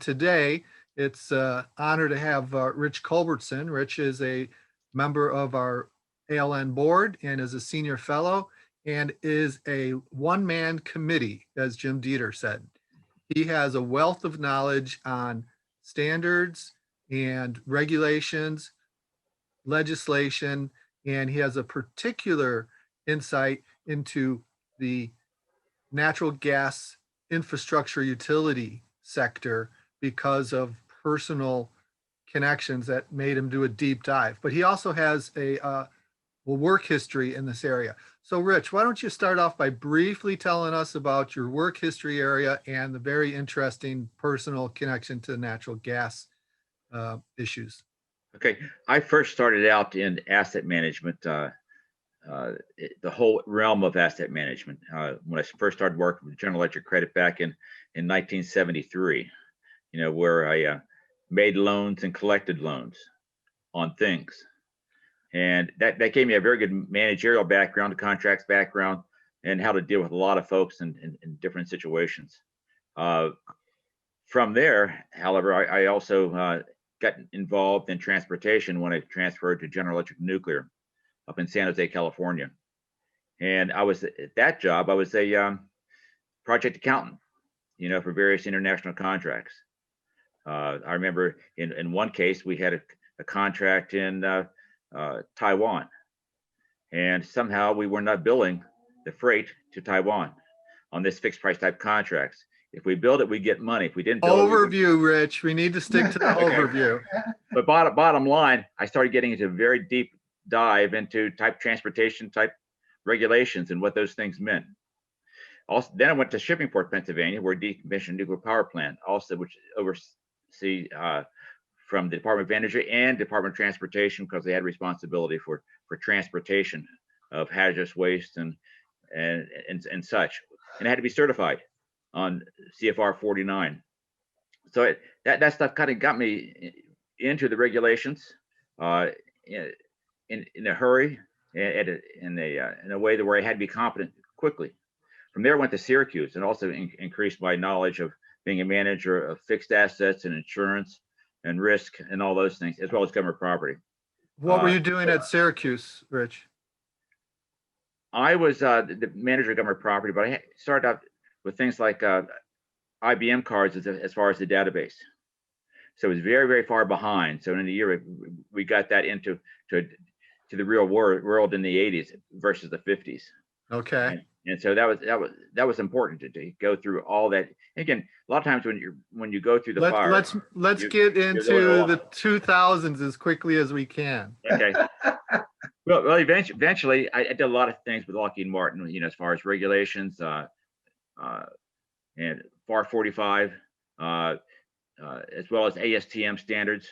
today it's an honor to have Rich Culbertson. Rich is a member of our ALN board and is a senior fellow and is a one-man committee, as Jim Dieter said. He has a wealth of knowledge on standards and regulations, legislation, and he has a particular insight into the natural gas infrastructure utility sector because of personal connections that made him do a deep dive. But he also has a work history in this area. So Rich, why don't you start off by briefly telling us about your work history area and the very interesting personal connection to natural gas issues. Okay, I first started out in asset management, the whole realm of asset management. When I first started working with General Electric Credit back in 1973, where I made loans and collected loans on things. And that gave me a very good managerial background, a contracts background, and how to deal with a lot of folks in different situations. From there, however, I also got involved in transportation when I transferred to General Electric Nuclear up in San Jose, California. And I was at that job, I was a project accountant, for various international contracts. I remember in one case, we had a contract in Taiwan, and somehow we were not billing the freight to Taiwan on this fixed price type contracts. If we build it, we get money. If we didn't build overview, Rich, we need to stick to the overview. But bottom line, I started getting into a very deep dive into transportation type regulations and what those things meant. Also, then I went to Shippingport, Pennsylvania, where decommissioned nuclear power plant, also which oversee from the Department of Energy and Department of Transportation, because they had responsibility for transportation of hazardous waste and such, and it had to be certified on CFR 49. So that stuff kind of got me into the regulations in a hurry, in a way where I had to be competent quickly. From there, I went to Syracuse and also increased my knowledge of being a manager of fixed assets and insurance and risk and all those things, as well as government property. What were you doing at Syracuse, Rich? I was the manager of government property, but I started out with things like IBM cards as far as the database. So it was very, very far behind. So in a year, we got that into the real world in the 80s versus the 50s. Okay. And so that was important to go through all that. Again, a lot of times when you go through the fire, let's get into the 2000s as quickly as we can. Okay. Well, eventually, I did a lot of things with Lockheed Martin, as far as regulations, and FAR 45, as well as ASTM standards.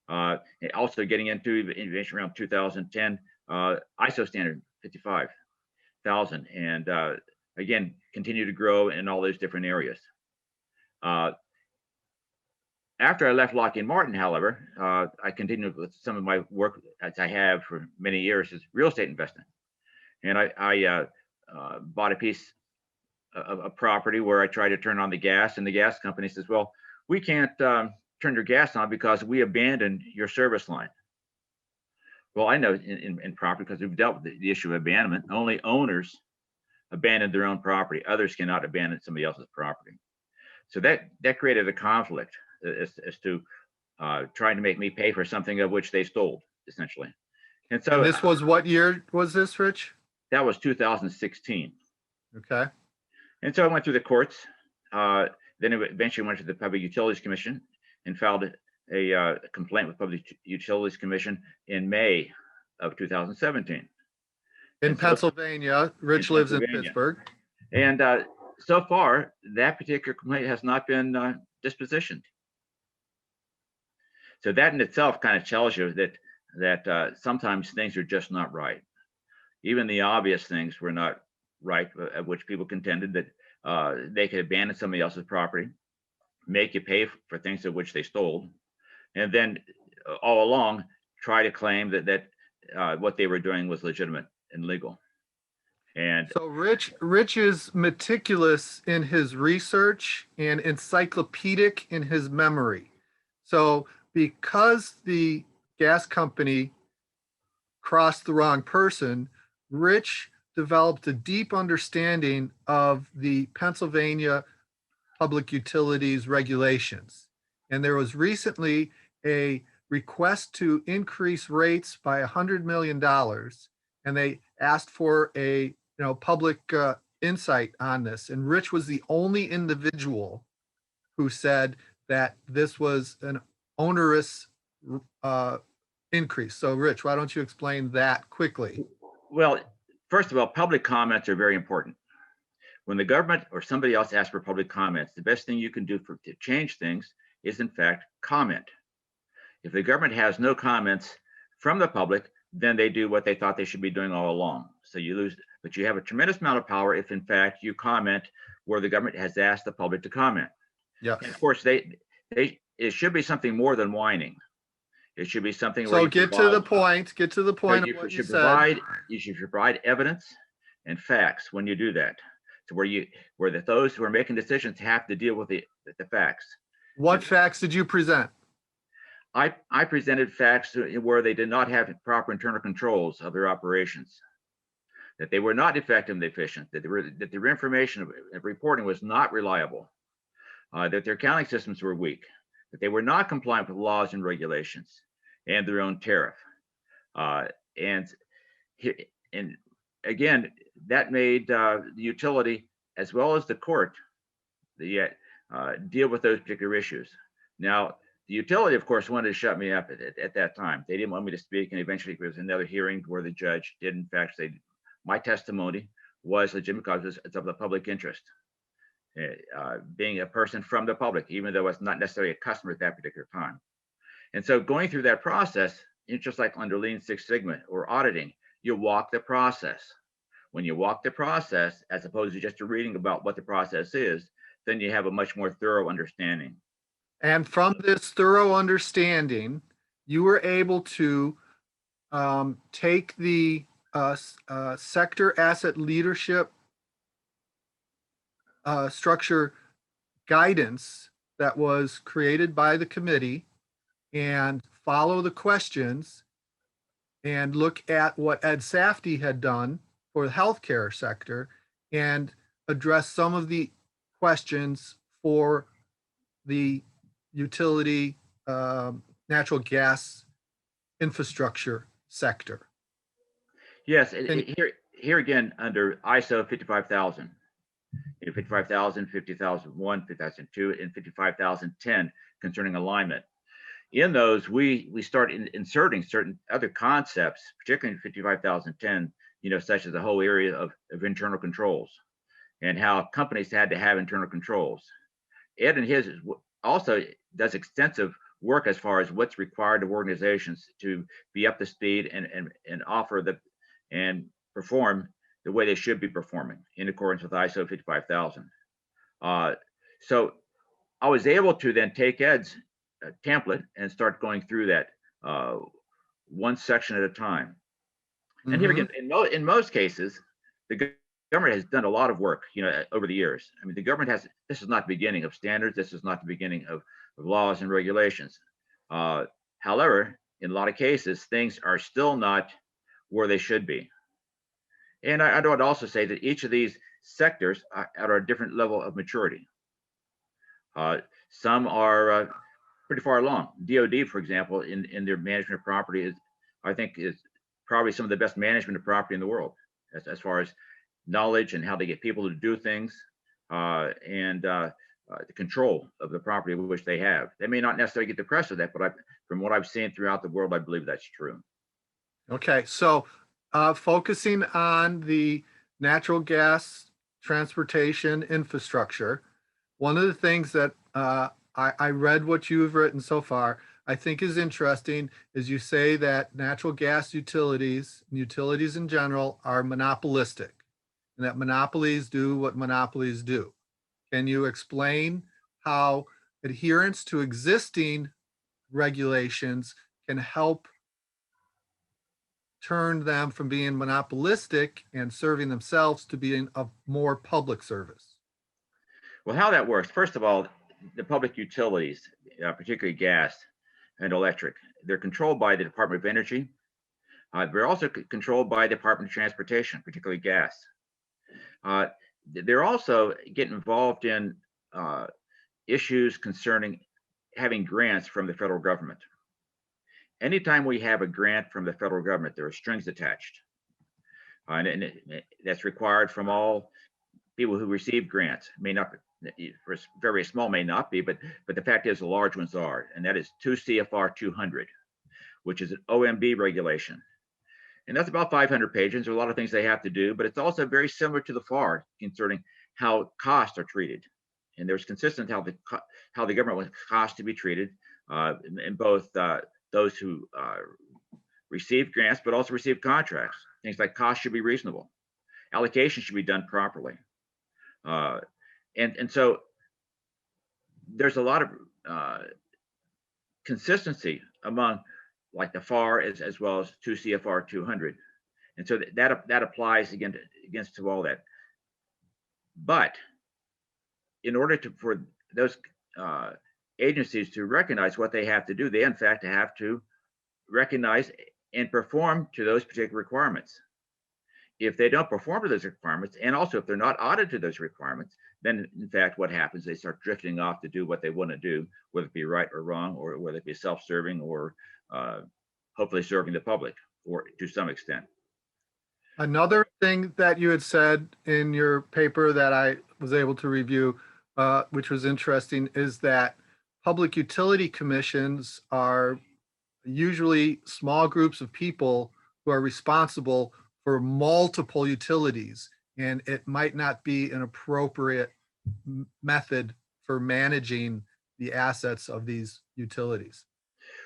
Also getting into eventually around 2010, ISO standard 55,000, and again, continue to grow in all those different areas. After I left Lockheed Martin, however, I continued with some of my work as I have for many years is real estate investing. And I bought a piece of property where I tried to turn on the gas, and the gas company says, well, we can't turn your gas on because we abandoned your service line. Well, I know in property, because we've dealt with the issue of abandonment, only owners abandon their own property. Others cannot abandon somebody else's property. So that created a conflict as to trying to make me pay for something of which they stole, essentially. And so this was what year was this, Rich? That was 2016. Okay. And so I went through the courts. Then it eventually went to the Public Utilities Commission and filed a complaint with Public Utilities Commission in May of 2017. In Pennsylvania. Rich lives in Pittsburgh. And so far, that particular complaint has not been dispositioned. So that in itself kind of tells you that sometimes things are just not right. Even the obvious things were not right, at which people contended that they could abandon somebody else's property, make you pay for things of which they stole, and then all along try to claim that what they were doing was legitimate and legal. And So Rich is meticulous in his research and encyclopedic in his memory. So because the gas company crossed the wrong person, Rich developed a deep understanding of the Pennsylvania public utilities regulations. And there was recently a request to increase rates by $100 million. And they asked for a public insight on this. And Rich was the only individual who said that this was an onerous uh, increase. So Rich, why don't you explain that quickly? well, first of all, public comments are very important. When the government or somebody else asks for public comments, the best thing you can do to change things is, in fact, comment. If the government has no comments from the public, then they do what they thought they should be doing all along. So you lose, but you have a tremendous amount of power if, in fact, you comment where the government has asked the public to comment. Yeah. And of course, it should be something more than whining. It should be something where So you get provide, to the point. Get to the point of what you said. you should provide evidence and facts when you do that. So where those who are making decisions have to deal with the facts. What facts did you present? I presented facts where they did not have proper internal controls of their operations, that they were not effective and efficient, that their information reporting was not reliable, that their accounting systems were weak, that they were not compliant with laws and regulations and their own tariff. And again, that made the utility as well as the court deal with those particular issues. Now, the utility, of course, wanted to shut me up at that time. They didn't want me to speak, and eventually there was another hearing where the judge did, in fact, say my testimony was legitimate because it's of the public interest. Being a person from the public, even though it's not necessarily a customer at that particular time. And so going through that process, it's just like under Lean Six Sigma or auditing, you walk the process. When you walk the process, as opposed to just reading about what the process is, then you have a much more thorough understanding. And from this thorough understanding, you were able to take the sector asset leadership structure guidance that was created by the committee and follow the questions and look at what Ed Safdie had done for the healthcare sector and address some of the questions for the utility natural gas infrastructure sector. Yes, here again under ISO 55000, 55,000, 50,001, 5002, and 55,010 concerning alignment. In those, we start inserting certain other concepts, particularly in 55,010, such as the whole area of internal controls and how companies had to have internal controls. Ed and his also does extensive work as far as what's required of organizations to be up to speed and offer and perform the way they should be performing in accordance with ISO 55,000. So I was able to then take Ed's template and start going through that one section at a time. And here again, in most cases, the government has done a lot of work, over the years. I mean, the government this is not the beginning of standards. This is not the beginning of laws and regulations. However, in a lot of cases, things are still not where they should be. And I would also say that each of these sectors are at a different level of maturity. Some are pretty far along. DoD, for example, in their management of property I think is probably some of the best management of property in the world as far as knowledge and how they get people to do things and the control of the property which they have. They may not necessarily get the press of that, but from what I've seen throughout the world, I believe that's true. Okay, so focusing on the natural gas transportation infrastructure, one of the things that I read what you've written so far, I think is interesting is you say that natural gas utilities and utilities in general are monopolistic and that monopolies do what monopolies do. Can you explain how adherence to existing regulations can help turned them from being monopolistic and serving themselves to being a more public service? Well, how that works, first of all, the public utilities, particularly gas and electric, they're controlled by the Department of Energy. They're also controlled by the Department of Transportation, particularly gas. They're also getting involved in issues concerning having grants from the federal government. Anytime we have a grant from the federal government, there are strings attached. That's required from all people who receive grants. May not, for very small may not be, but the fact is the large ones are, and that is 2 CFR 200, which is an OMB regulation. And that's about 500 pages. There are a lot of things they have to do, but it's also very similar to the FAR concerning how costs are treated. And there's consistent how the government wants costs to be treated in both those who receive grants, but also receive contracts. Things like costs should be reasonable. Allocation should be done properly. And so there's a lot of consistency among like the FAR as well as 2 CFR 200. And so that applies against to all that. But in order for those agencies to recognize what they have to do, they in fact have to recognize and perform to those particular requirements. If they don't perform to those requirements, and also if they're not audited to those requirements, then in fact what happens, they start drifting off to do what they want to do, whether it be right or wrong, or whether it be self-serving, or hopefully serving the public, or to some extent. Another thing that you had said in your paper that I was able to review, which was interesting, is that public utility commissions are usually small groups of people who are responsible for multiple utilities, and it might not be an appropriate method for managing the assets of these utilities.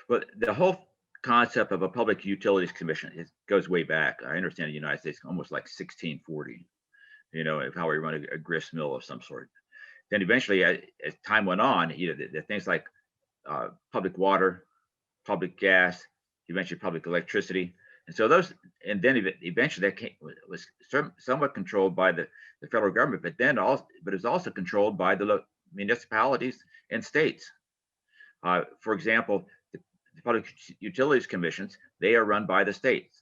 But the whole concept of a public utilities commission, it goes way back. I understand in the United States almost like 1640, of how we run a grist mill of some sort. Then eventually, as time went on, the things like public water, public gas, eventually public electricity, and so those, and then eventually that was somewhat controlled by the federal government, but it was also controlled by the municipalities and states. For example, the public utilities commissions, they are run by the states,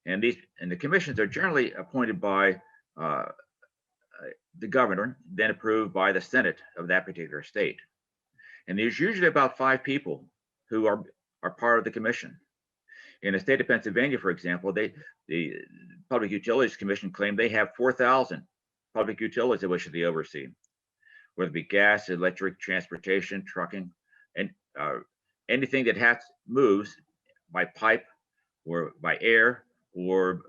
and the commissions are generally appointed by the governor, then approved by the Senate of that particular state. And there's usually about 5 people who are part of the commission. In the state of Pennsylvania, for example, the Public Utilities Commission claimed they have 4,000 public utilities that which they oversee, whether it be gas, electric, transportation, trucking, and anything that moves by pipe or by air or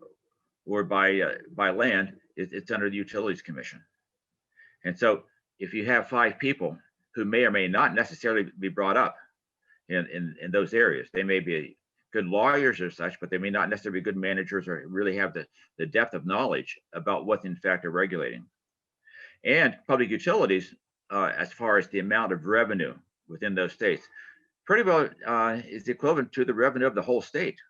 by land, it's under the Utilities Commission. And so if you have 5 people who may or may not necessarily be brought up in those areas, they may be good lawyers or such, but they may not necessarily be good managers or really have the depth of knowledge about what in fact are regulating. And public utilities, as far as the amount of revenue within those states, pretty well is equivalent to the revenue of the whole state.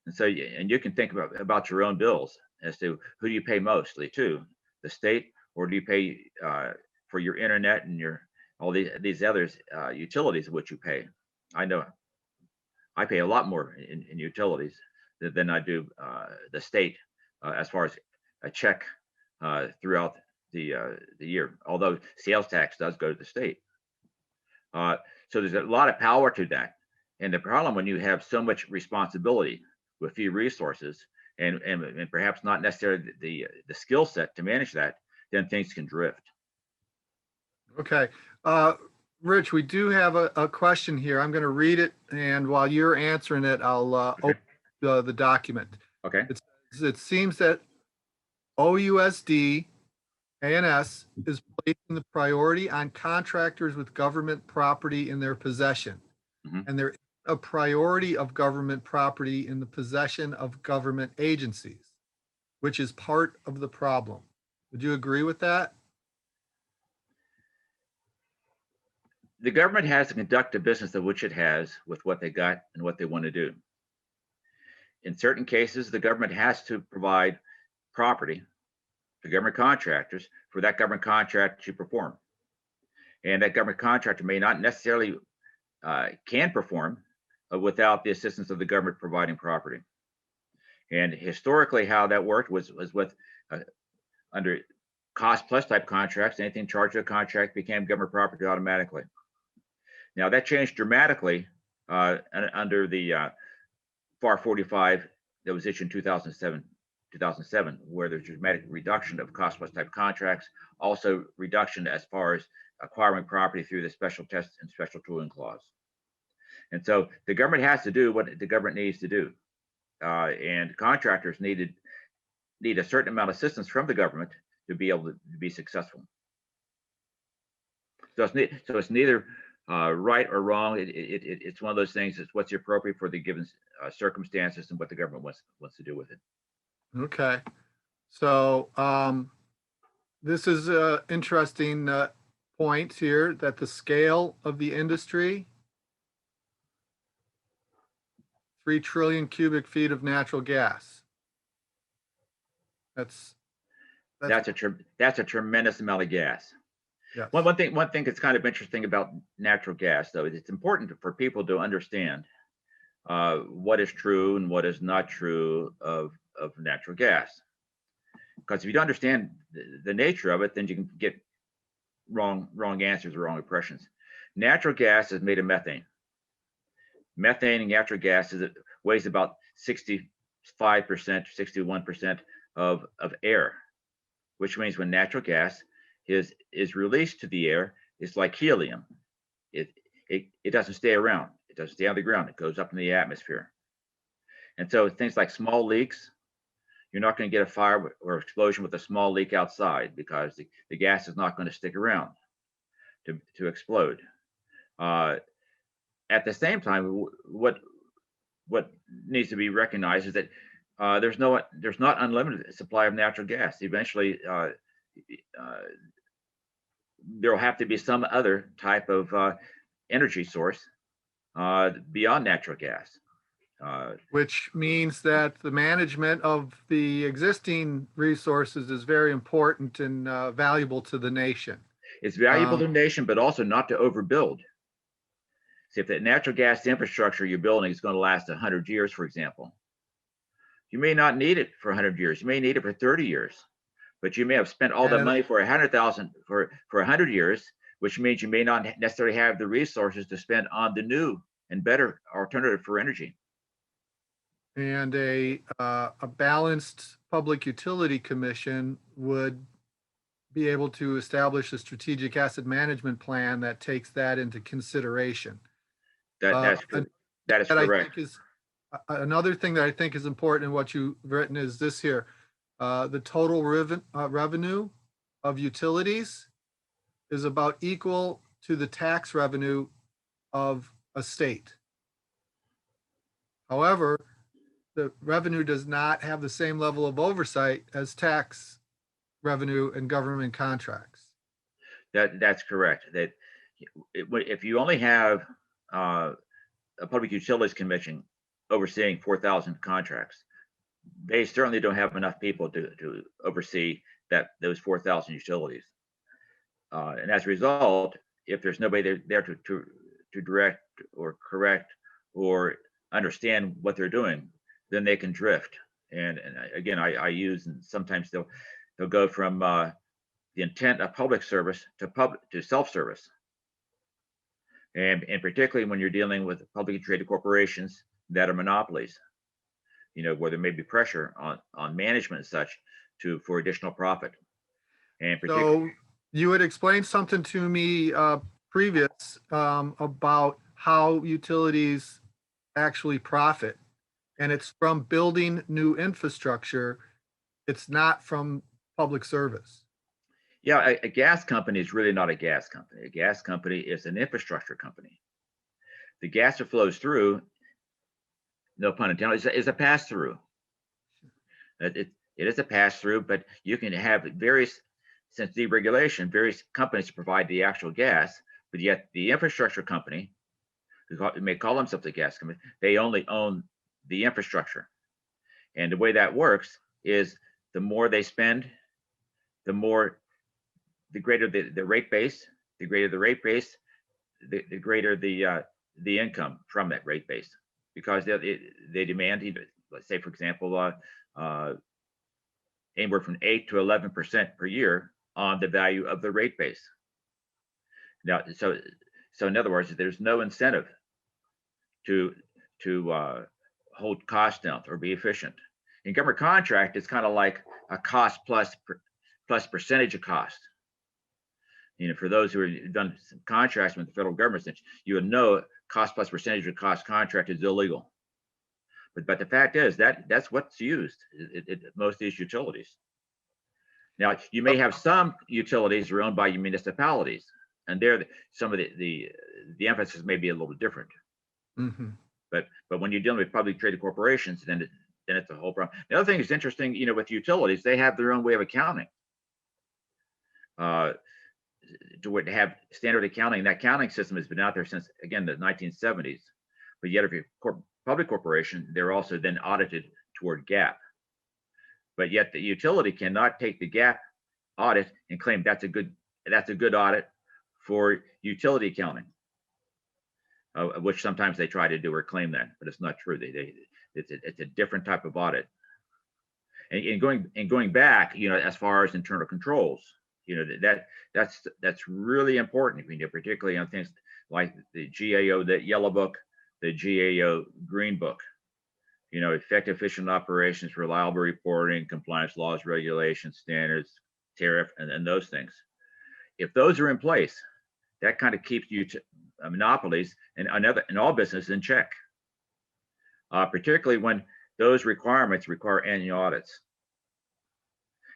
And so, you can think about your own bills as to who do you pay mostly to, the state, or do you pay for your internet and all these others utilities which you pay. I know I pay a lot more in utilities than I do the state as far as a check throughout the year, although sales tax does go to the state. So there's a lot of power to that. And the problem when you have so much responsibility with few resources and perhaps not necessarily the skill set to manage that, then things can drift. Okay. Rich, we do have a question here. I'm going to read it, and while you're answering it, I'll Okay. open the document. Okay. It seems that OUSD ANS is placing the priority on contractors with government property in their possession. Mhm. And there is a priority of government property in the possession of government agencies, which is part of the problem. Would you agree with that? The government has to conduct a business of which it has with what they got and what they want to do. in certain cases, the government has to provide property to government contractors for that government contract to perform. And that government contractor may not necessarily can perform without the assistance of the government providing property. And historically, how that worked was with under cost plus type contracts, anything charged to a contract became government property automatically. Now that changed dramatically under the FAR 45 that was issued in 2007, where there's dramatic reduction of cost plus type contracts, also reduction as far as acquiring property through the special test and special tooling clause. And so the government has to do what the government needs to do. And contractors need a certain amount of assistance from the government to be able to be successful. So it's neither right or wrong. It's one of those things. It's what's appropriate for the given circumstances and what the government wants to do with it. Okay. So this is an interesting point here, that the scale of the industry, 3 trillion cubic feet of natural gas. That's a tremendous amount of gas. yes. One thing that's kind of interesting about natural gas, though, is it's important for people to understand what is true and what is not true of natural gas. Because if you don't understand the nature of it, then you can get wrong answers or wrong impressions. Natural gas is made of methane. Methane in natural gas weighs about 65%, 61% of air, which means when natural gas is released to the air, it's like helium. It doesn't stay around. It doesn't stay on the ground. It goes up in the atmosphere. And so things like small leaks, you're not going to get a fire or explosion with a small leak outside, because the gas is not going to stick around to explode. At the same time, what needs to be recognized is that there's not unlimited supply of natural gas. Eventually, there will have to be some other type of energy source beyond natural gas. Which means that the management of the existing resources is very important and valuable to the nation. It's valuable to the nation, but also not to overbuild. See, if the natural gas infrastructure you're building is going to last 100 years, for example, you may not need it for 100 years. You may need it for 30 years, but you may have spent all that money for 100,000 for 100 years, which means you may not necessarily have the resources to spend on the new and better alternative for energy. And a balanced public utility commission would be able to establish a strategic asset management plan that takes that into consideration. That is correct. Another thing that I think is important in what you've written is this here. The total revenue of utilities is about equal to the tax revenue of a state. However, the revenue does not have the same level of oversight as tax revenue and government contracts. That's correct. That if you only have a public utilities commission overseeing 4,000 contracts, they certainly don't have enough people to oversee those 4,000 utilities. And as a result, if there's nobody there to direct or correct or understand what they're doing, then they can drift. And again, I use, and sometimes they'll go from the intent of public service to self-service. And particularly when you're dealing with publicly traded corporations that are monopolies, where there may be pressure on management and such for additional profit. And so you would explain something to me previous about how utilities actually profit, and it's from building new infrastructure. It's not from public service. Yeah, a gas company is really not a gas company. A gas company is an infrastructure company. The gas that flows through, no pun intended, is a pass-through. It is a pass-through, but you can have since deregulation, various companies provide the actual gas, but yet the infrastructure company, who may call themselves a gas company, they only own the infrastructure. And the way that works is the more they spend, the greater the rate base, the greater the rate base, the greater the income from that rate base, because they demand, let's say, for example, anywhere from 8 to 11% per year on the value of the rate base. Now, so in other words, there's no incentive to hold costs down or be efficient. In government contract, it's kind of like a cost plus percentage of cost. For those who have done some contracts with the federal government, you would know cost plus percentage of cost contract is illegal. But the fact is that's what's used at most of these utilities. Now, you may have some utilities that are owned by municipalities, and there some of the emphasis may be a little different. Mm-hmm. But when you're dealing with publicly traded corporations, then it's a whole problem. The other thing is interesting, with utilities, they have their own way of accounting. To have standard accounting, that accounting system has been out there since, again, the 1970s. But yet, if you're a public corporation, they're also then audited toward GAAP. But yet, the utility cannot take the GAAP audit and claim that's a good audit for utility accounting, which sometimes they try to do or claim that, but it's not true. It's a different type of audit. And going back, as far as internal controls, that's really important, particularly on things like the GAO, the yellow book, the GAO green book, effective, efficient operations, reliable reporting, compliance laws, regulations, standards, tariff, and those things. If those are in place, that kind of keeps monopolies and all business in check, particularly when those requirements require annual audits.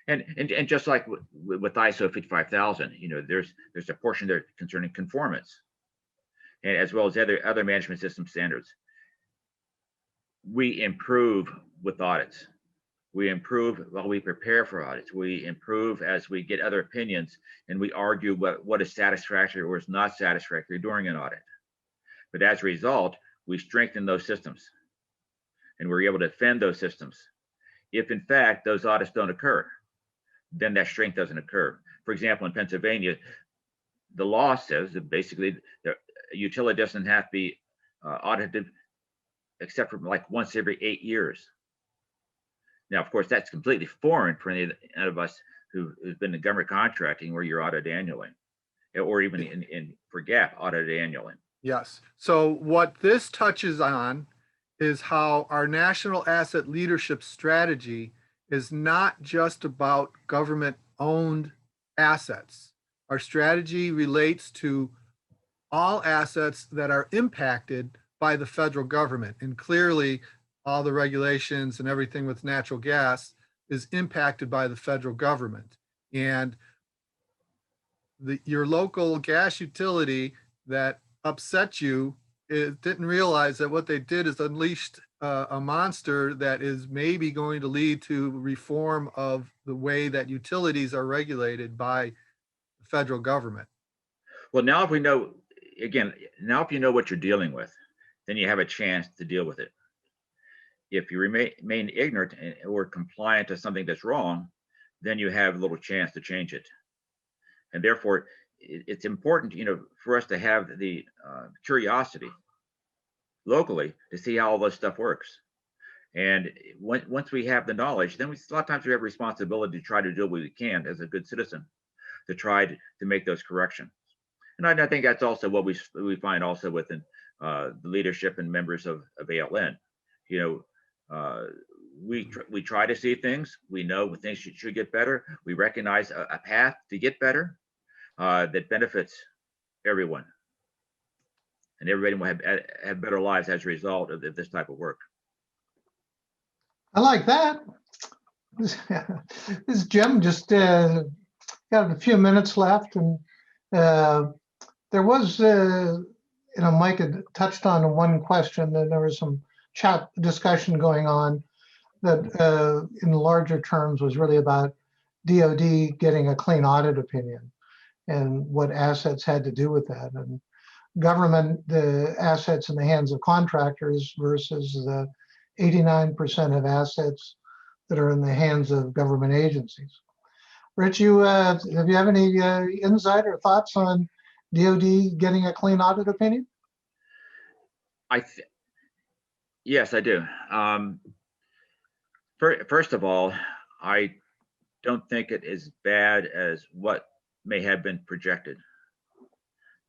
And just like with ISO 55000, there's a portion there concerning conformance, and as well as other management system standards. We improve with audits. We improve while we prepare for audits. We improve as we get other opinions, and we argue what is satisfactory or is not satisfactory during an audit. But as a result, we strengthen those systems, and we're able to defend those systems. If in fact those audits don't occur, then that strength doesn't occur. For example, in Pennsylvania, the law says that basically the utility doesn't have to be audited except for like once every 8 years. Now, of course, that's completely foreign for any of us who've been in government contracting, where you're audited annually, or even for GAAP, audited annually. Yes. So what this touches on is how our national asset leadership strategy is not just about government-owned assets. Our strategy relates to all assets that are impacted by the federal government. And clearly, all the regulations and everything with natural gas is impacted by the federal government. And your local gas utility that upset you, it didn't realize that what they did is unleashed a monster that is maybe going to lead to reform of the way that utilities are regulated by the federal government. Well, now if we know, again, now if you know what you're dealing with, then you have a chance to deal with it. If you remain ignorant or compliant to something that's wrong, then you have little chance to change it. And therefore, it's important, for us to have the curiosity locally to see how all this stuff works. And once we have the knowledge, then a lot of times we have a responsibility to try to do what we can as a good citizen to try to make those corrections. And I think that's also what we find also within the leadership and members of ALN. We try to see things. We know when things should get better. We recognize a path to get better that benefits everyone. And everybody will have better lives as a result of this type of work. I like that. This is Jim. Just got a few minutes left, and there was, Mike had touched on one question, and there was some chat discussion going on that, in larger terms, was really about DoD getting a clean audit opinion and what assets had to do with that, and government, the assets in the hands of contractors versus the 89% of assets that are in the hands of government agencies. Rich, have you have any insight or thoughts on DoD getting a clean audit opinion? Yes, I do. First of all, I don't think it is bad as what may have been projected.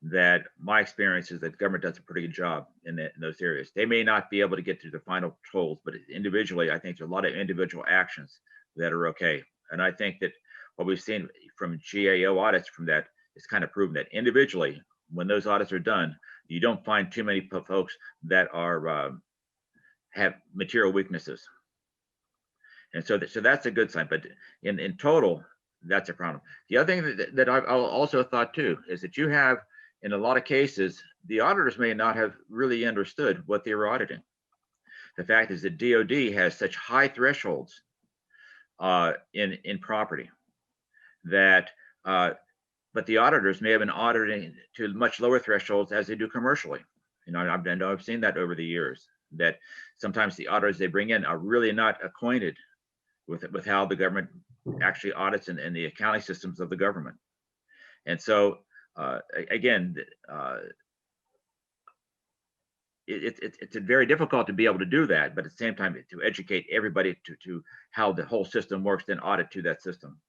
That my experience is that the government does a pretty good job in those areas. They may not be able to get to the final totals, but individually, I think there's a lot of individual actions that are okay. And I think that what we've seen from GAO audits from that is kind of proven that individually, when those audits are done, you don't find too many folks that are have material weaknesses. And so that's a good sign. But in total, that's a problem. The other thing that I've also thought too is that you have, in a lot of cases, the auditors may not have really understood what they were auditing. The fact is that DoD has such high thresholds in property that, but the auditors may have been auditing to much lower thresholds as they do commercially. You know, I've seen that over the years, that sometimes the auditors they bring in are really not acquainted with how the government actually audits and the accounting systems of the government. And so again, it's very difficult to be able to do that, but at the same time to educate everybody to how the whole system works, then audit to that system.